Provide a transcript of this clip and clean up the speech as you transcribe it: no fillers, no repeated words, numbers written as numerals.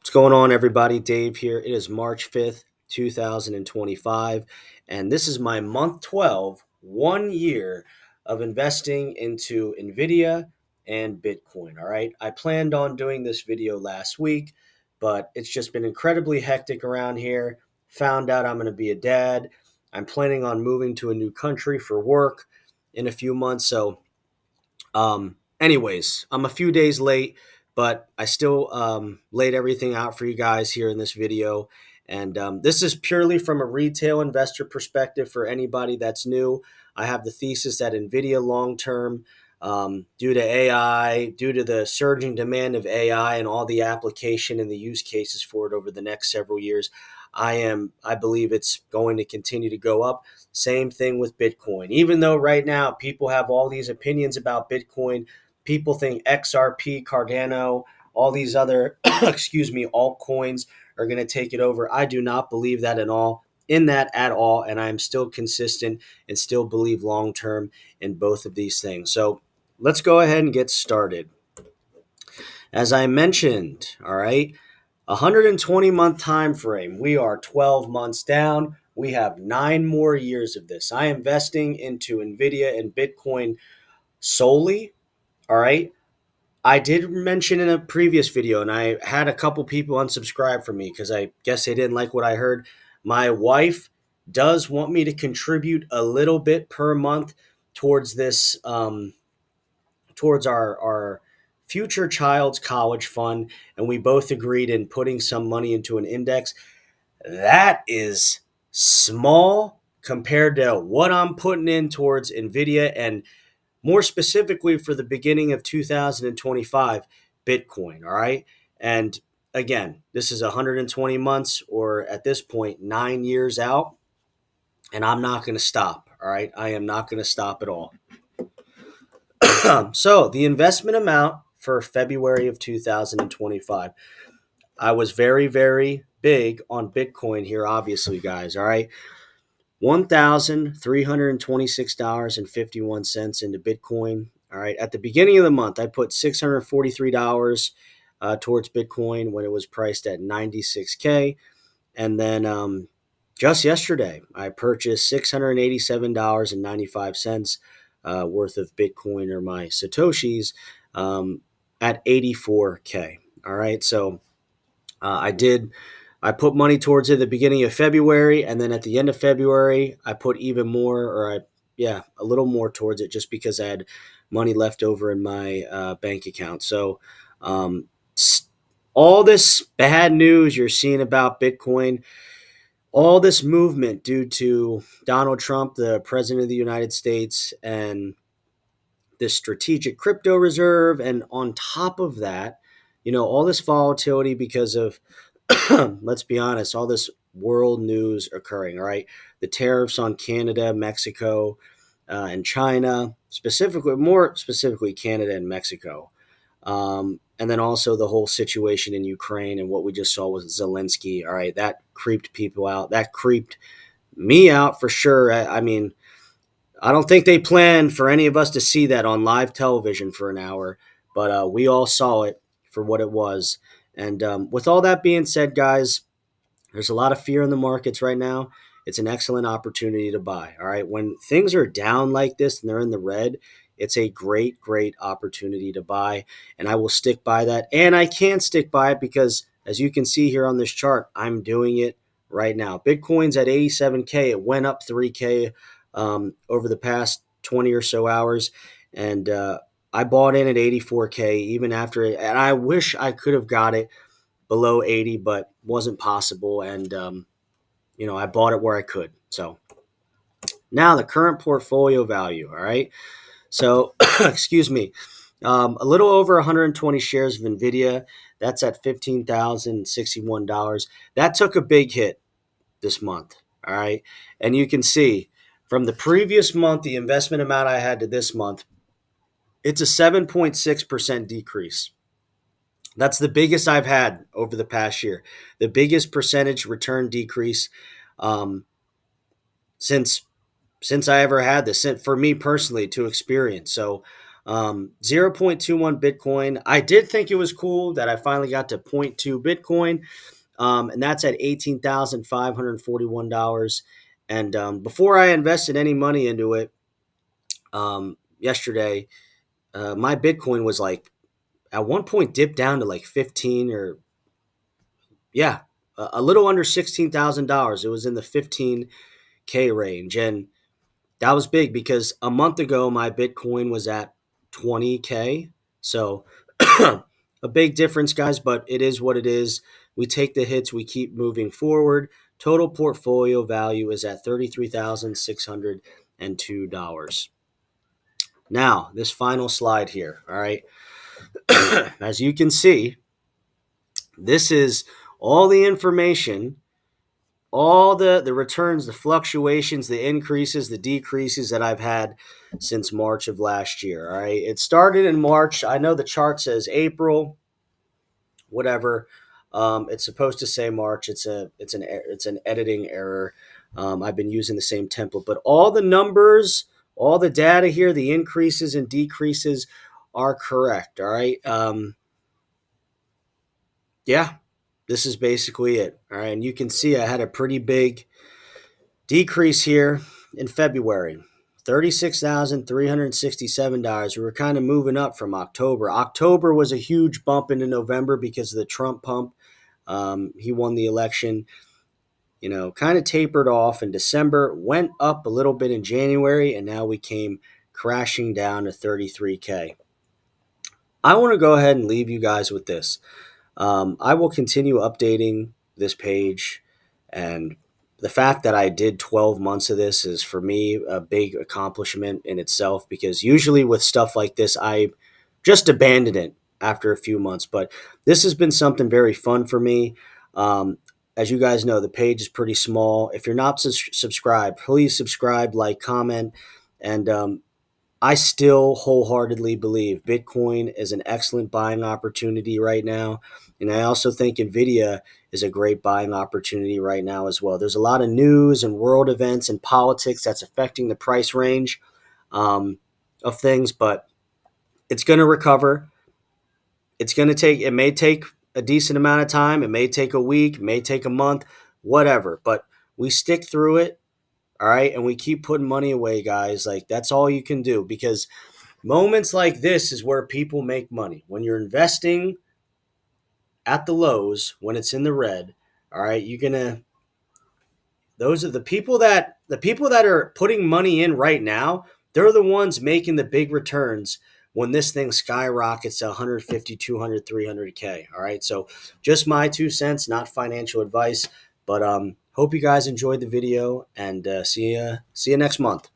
What's going on, everybody? Dave here. It is March 5th, 2025, and this is my month 12, 1 year of investing into Nvidia and Bitcoin. All right. I planned on doing this video last week, but it's just been incredibly hectic around here. Found out I'm going to be a dad. I'm planning on moving to a new country for work in a few months. Anyways, I'm a few days late, but I still laid everything out for you guys here in this video. And this is purely from a retail investor perspective for anybody that's new. I have the thesis that Nvidia long term, due to AI, due to the surging demand of AI and all the application and the use cases for it over the next several years, I believe it's going to continue to go up. Same thing with Bitcoin. Even though right now people have all these opinions about Bitcoin, people think XRP, Cardano, all these other altcoins are going to take it over. I do not believe that at all, and I'm still consistent and still believe long term in both of these things. So let's go ahead and get started. As I mentioned, all right, 120-month time frame. We are 12 months down. We have 9 more years of this. I am investing into Nvidia and Bitcoin solely. All right. I did mention in a previous video, and I had a couple people unsubscribe from me because I guess they didn't like what I heard. My wife does want me to contribute a little bit per month towards this, towards our future child's college fund, and we both agreed in putting some money into an index. That is small compared to what I'm putting in towards Nvidia and more specifically for the beginning of 2025 Bitcoin. All right. And again, this is 120 months, or at this point, 9 years out. And I'm not going to stop. All right. I am not going to stop at all. So the investment amount for February of 2025, I was very, very big on Bitcoin here, obviously, guys. All right. $1,326.51 into Bitcoin. All right. At the beginning of the month, I put $643 towards Bitcoin when it was priced at 96K. And then just yesterday, I purchased $687.95 worth of Bitcoin, or my Satoshis, at 84K. All right. So I put money towards it at the beginning of February, and then at the end of February, I put even more, a little more towards it, just because I had money left over in my bank account. So, um, all this bad news you're seeing about Bitcoin, all this movement due to Donald Trump, the president of the United States, and this strategic crypto reserve, and on top of that, all this volatility because of let's be honest, all this world news occurring, all right? The tariffs on Canada, Mexico, and China, more specifically Canada and Mexico. And then also the whole situation in Ukraine and what we just saw with Zelensky. All right, that creeped people out. That creeped me out for sure. I mean, I don't think they planned for any of us to see that on live television for an hour, but we all saw it for what it was. And with all that being said, guys, there's a lot of fear in the markets right now. It's an excellent opportunity to buy. All right. When things are down like this and they're in the red, it's a great, great opportunity to buy. And I will stick by that. And I can stick by it because, as you can see here on this chart, I'm doing it right now. Bitcoin's at 87K. It went up 3K over the past 20 or so hours. And I bought in at 84K even after it. And I wish I could have got it below 80, but wasn't possible. And, I bought it where I could. So now the current portfolio value. All right. So, excuse me, a little over 120 shares of Nvidia. That's at $15,061. That took a big hit this month. All right. And you can see from the previous month, the investment amount I had to this month, it's a 7.6% decrease. That's the biggest I've had over the past year. The biggest percentage return decrease um, since I ever had this, for me personally, to experience. So 0.21 Bitcoin. I did think it was cool that I finally got to zero point 0.2 Bitcoin, and that's at $18,541. And before I invested any money into it yesterday, my Bitcoin was like at one point dipped down to like 15 or yeah, a little under $16,000. It was in the 15K range, and that was big because a month ago my Bitcoin was at 20K. So a big difference, guys, but it is what it is. We take the hits, we keep moving forward. Total portfolio value is at $33,602. Now, this final slide here, all right? As you can see, this is all the information, all the returns, the fluctuations, the increases, the decreases that I've had since March of last year. All right. It started in March. I know the chart says April, whatever. It's supposed to say March. It's an editing error. I've been using the same template, but all the numbers, all the data here, the increases and decreases are correct. All right. Yeah, this is basically it. All right. And you can see I had a pretty big decrease here in February. $36,367. We were kind of moving up from October. October was a huge bump into November because of the Trump pump. He won the election, kind of tapered off in December, went up a little bit in January, and now we came crashing down to 33K. I want to go ahead and leave you guys with this. I will continue updating this page, and the fact that I did 12 months of this is for me a big accomplishment in itself, because usually with stuff like this, I just abandon it after a few months. But this has been something very fun for me. As you guys know, the page is pretty small. If you're not subscribed, please subscribe, like, comment, and I still wholeheartedly believe Bitcoin is an excellent buying opportunity right now. And I also think Nvidia is a great buying opportunity right now as well. There's a lot of news and world events and politics that's affecting the price range of things, but it's going to recover. It may take a decent amount of time. It may take a week, it may take a month, whatever, but we stick through it. All right. And we keep putting money away, guys. Like, that's all you can do, because moments like this is where people make money. When you're investing at the lows, when it's in the red, all right, those are the people that are putting money in right now. They're the ones making the big returns when this thing skyrockets to 150, 200, 300K. All right. So just my 2 cents, not financial advice, but hope you guys enjoyed the video, and see you next month.